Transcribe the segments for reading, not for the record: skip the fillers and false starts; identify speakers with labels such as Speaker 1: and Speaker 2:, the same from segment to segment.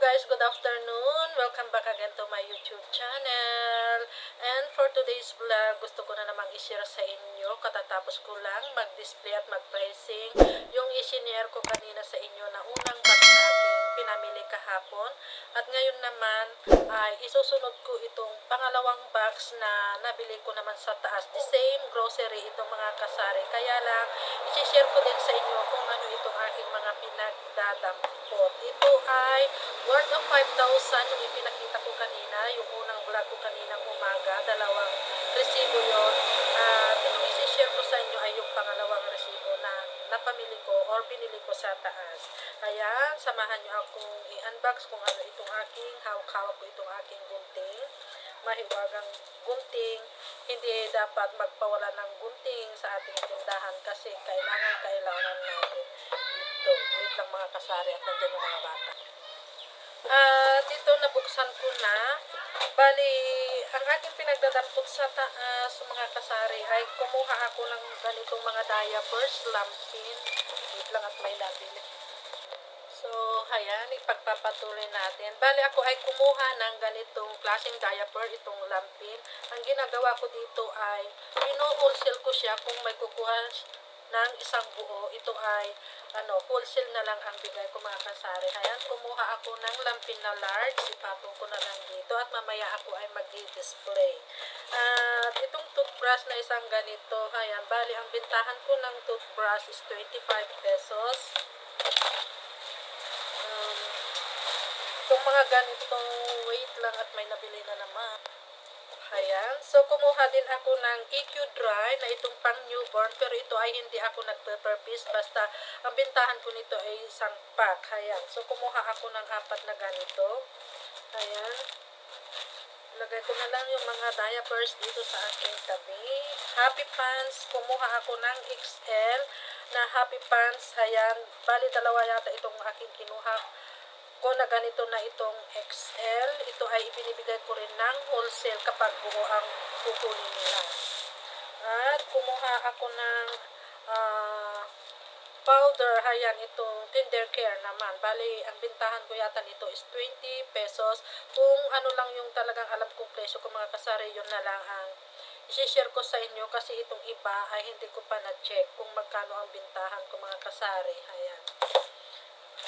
Speaker 1: guys, good afternoon. Welcome back again to my YouTube channel. And for today's vlog, gusto ko na namang i-share sa inyo. Katatapos ko lang mag-display at mag-pricing yung i-share ko kanina sa inyo na unang box na aking pinamili kahapon. At ngayon naman ay isusunod ko itong pangalawang box na nabili ko naman sa taas. The same grocery itong mga kasari. Kaya lang, i-share ko din sa inyo kung ano itong aking mga pinagdadampot. Ito ay worth of 5,000 yung ipinakita ko kanina, yung unang vlog ko kaninang umaga, dalawang resibo yun. At itong isi-share ko sa inyo ay yung pangalawang resibo na napamili ko or binili ko sa taas. Kaya samahan nyo akong i-unbox kung ano itong aking hawak-hawak ko, itong aking gunting. Mahiwagang gunting, hindi dapat magpawala ng gunting sa ating tindahan kasi kailangan natin ito. Wait lang mga kasari at nandyan yung mga bata. At ito nabuksan ko na. Bali, ang aking pinagdadampot sa taas mga kasari ay kumuha ako ng ganitong mga diapers, lampin. Wait lang at may nabili. So, ayan, ipagpapatuloy natin. Bali, ako ay kumuha ng ganitong klaseng diaper, itong lampin. Ang ginagawa ko dito ay pino-wholesale ko siya kung may kukuha ng isang buo. Ito ay wholesale na lang ang bigay ko mga kasari. Ayan, kumuha ako ng lampin na large. Ipatong ko na lang dito at mamaya ako ay mag-display. At itong toothbrush na isang ganito, ayan, bali, ang bintahan ko ng toothbrush is 25 pesos. Itong mga ganitong wait lang at may nabili na naman. Ayan. So, kumuha din ako ng EQ Dry na itong pang newborn. Pero ito ay hindi ako nagpe-purpose. Basta, ang bintahan ko nito ay isang pack. Ayan. So, kumuha ako ng 4 na ganito. Ayan. Lagay ko na lang yung mga diapers dito sa aking tabi. Happy Pants. Kumuha ako ng XL na Happy Pants. Ayan. Bali, dalawa yata itong aking kinuha ko na ganito na itong XL. Ito ay ibinibigay ko rin ng wholesale kapag buo ang kukunin nila. At kumuha ako ng powder. Ayan, itong Tender Care naman. Bali, ang bintahan ko yata nito is 20 pesos. Kung ano lang yung talagang alam kong presyo ko mga kasari, yun na lang ang i-share ko sa inyo kasi itong iba ay hindi ko pa na-check kung magkano ang bintahan ko mga kasari. Ayan.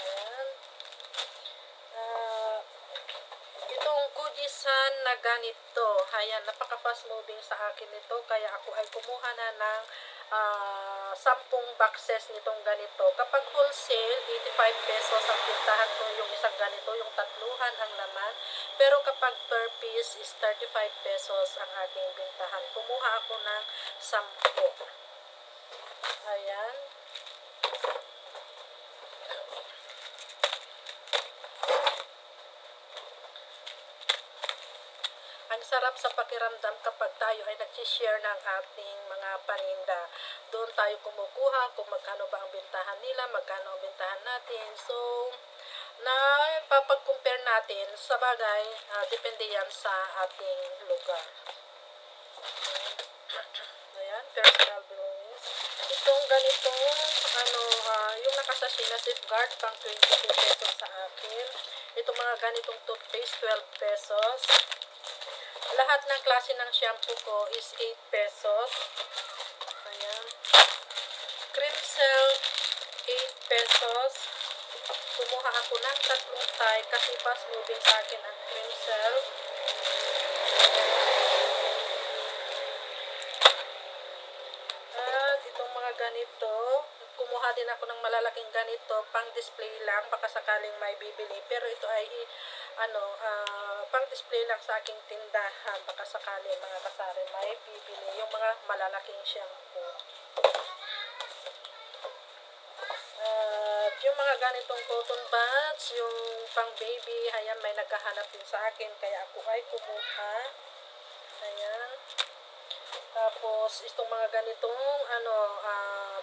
Speaker 1: Ayan. Itong Kujisan na ganito, ayan, napaka-fast moving sa akin ito, kaya ako ay kumuha na ng 10 boxes nitong ganito. Kapag wholesale, 85 pesos ang bintahan ko yung isang ganito, yung tatluhan ang laman. Pero kapag per piece is 35 pesos ang aking bintahan. Kumuha ako ng 10. Ayan. Ang sarap sa pakiramdam kapag tayo ay nag-share ng ating mga paninda. Doon tayo kumukuha kung magkano ba ang bintahan nila, magkano ang bintahan natin. So, napapag-compare natin sa bagay, depende yan sa ating lugar. Ayan, personal belongings. Itong ganitong, yung nakasashi na safeguard, pang 22 pesos sa akin. Itong mga ganitong toothpaste, 12 pesos. Lahat ng klase ng shampoo ko is 8 pesos. Ayan. Cream Silk, 8 pesos. Kumuha ako ng 3 tie kasi fast moving sa akin ang Cream Silk. At itong mga ganito, kumuha din ako ng malalaking ganito, pang display lang, baka sakaling may bibili. Pero ito ay pang display lang sa aking tindahan, baka sakali mga kasari may bibili yung mga malalaking shampoo. At yung mga ganitong cotton buds, yung pang baby, ayan, may naghahanap din sa akin kaya ako ay kumuha. Ayan. Tapos itong mga ganitong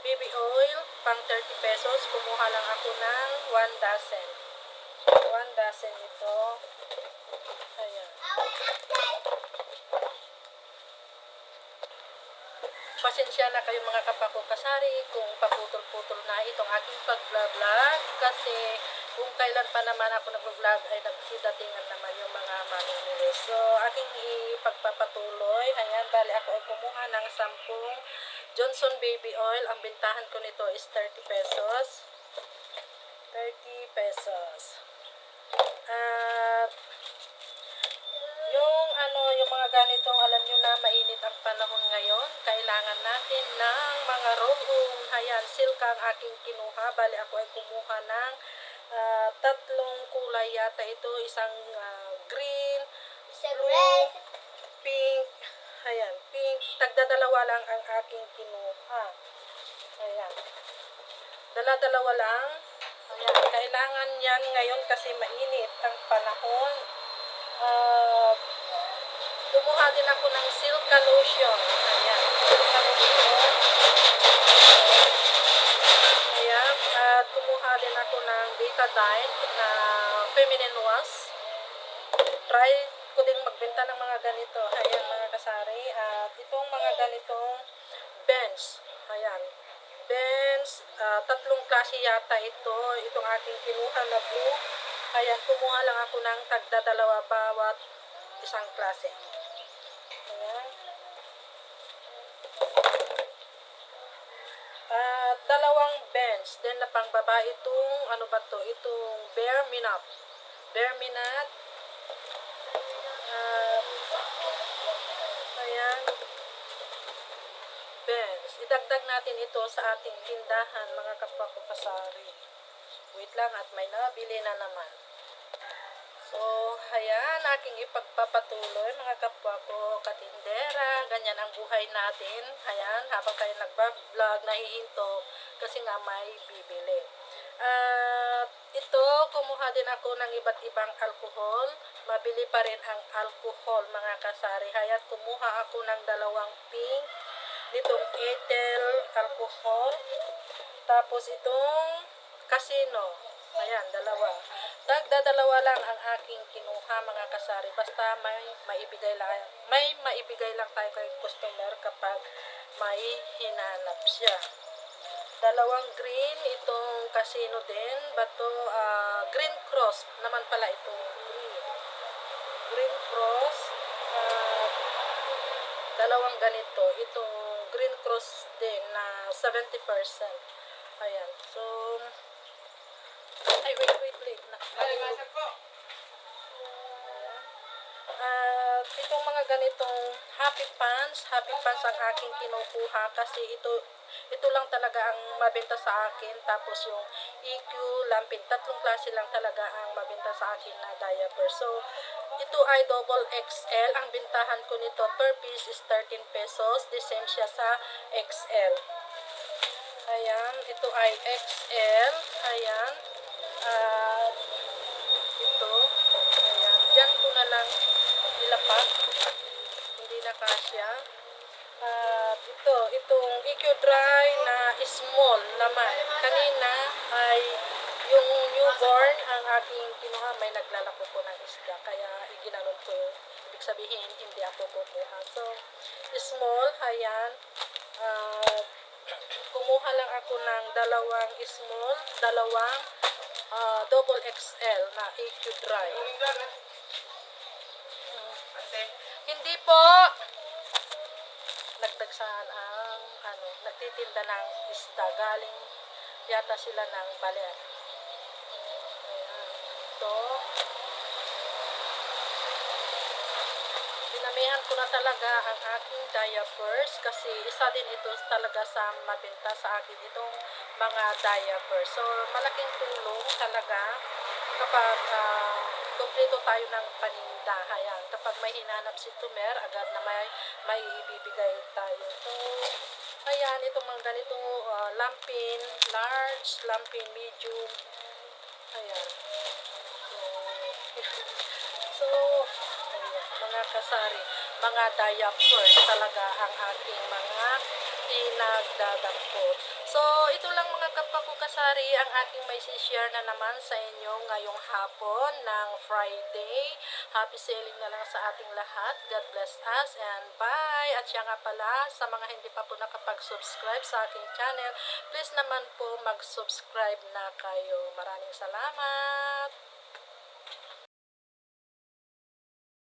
Speaker 1: baby oil, pang 30 pesos, kumuha lang ako ng 1 dozen. 1 dozen ito. Ayan. Pasensya na kayo mga kapako kasari kung paputol-putol na itong aking pag-vlog kasi kung kailan pa naman ako nag-vlog ay nagsidatingan naman yung mga mamimili. So, aking ipagpapatuloy. Ayan, bali ako ay kumuha ng 10 Johnson Baby Oil. Ang bintahan ko nito is 30 pesos. 30 pesos. At yung mga ganitong, alam nyo na mainit ang panahon ngayon, kailangan natin ng mga roll-on. Ayan, silk ang aking kinuha. Bali ako ay kumuha ng 3 kulay yata ito. Isang green, blue, pink. Ayan, pink. Tagdadalawa lang ang aking kinuha. Ayan. Dala-dalawa lang. Ayan, kailangan yan ngayon kasi mainit ang panahon. Kumuha din ako ng Silka lotion. Ayan, Silka lotion. Ayan, at kumuha din ako ng Betadine na feminine wash. Try ko din magbenta ng mga ganito. Ayan, mga kasari. At itong mga ganitong bench. Ayan, bench. 3 klase yata ito. Itong aking kinuha na blue. Ayan, kumuha lang ako ng tagdadalawa bawat isang klase. Ayan. At 2 bench. Then na pangbaba itong, ano ba to? Itong Bare Minute. Bare Minute. Ayan. Bench. Idagdag natin ito sa ating tindahan, mga kapwa ko kasari. Wait lang at may nabili na naman. So, ayan, aking ipagpapatuloy, mga kapwa ko katindera. Ganyan ang buhay natin. Ayan, habang kayo nagbablog, nahihinto kasi nga may bibili. At ito, kumuha din ako ng iba't ibang alcohol. Mabili pa rin ang alcohol, mga kasari. Ayan, kumuha ako ng 2 pink nitong Etel alcohol. Tapos itong Casino. Ayan, 2. Dagdadalawa lang ang aking kinuha, mga kasari. Basta may maibigay lang tayo kay customer kapag may hinanap siya. 2 green, itong Casino din. Bato, Green Cross naman pala itong green. Green Cross. 2 ganito. Itong Green Cross din na 70%. Ayan. So, ay, wait. At itong mga ganitong happy pants ang aking kinukuha kasi ito lang talaga ang mabenta sa akin. Tapos yung EQ, lampin, 3 klase lang talaga ang mabenta sa akin na diaper. So, ito ay double XL. Ang bintahan ko nito per piece is 13 pesos. The same siya sa XL. Ayan, ito ay XL. Ayan. Ito. Ayan. Diyan ko na lang nilapat. Hindi na kasya. At itong EQ Dry na small naman. Kanina ay yung newborn ang aking kinuha. May naglalako po ng isda. Kaya iginanon ko. Ibig sabihin, hindi ako kukuha. So, small. Ayan. Kumuha lang ako ng 2 small, 2 double XL na EQ Dry. Hindi po. Nagdagsaan ang nagtitinda ng isda. Galing yata sila ng Baler. Ayan. Ito. Dinamihan ko na talaga ang aking diapers kasi isa din ito talaga sa mabenta sa akin itong mga diapers. So, malaking tulong talaga kapag kumpleto tayo ng paninda. Ayan, kapag may hinanap si Tumer, agad na may ibibigay tayo. So, ayan, itong mga ganitong lampin, large, lampin, medium. Ayan. So, ayan, mga kasari, mga diapers talaga ang aking mga pinagdadampot. So, ito lang mga kapwa ko kasari ang aking may share na naman sa inyo ngayong hapon ng Friday. Happy selling na lang sa ating lahat. God bless us and bye! At siya nga pala, sa mga hindi pa po nakapag-subscribe sa aking channel, please naman po mag-subscribe na kayo. Maraming salamat!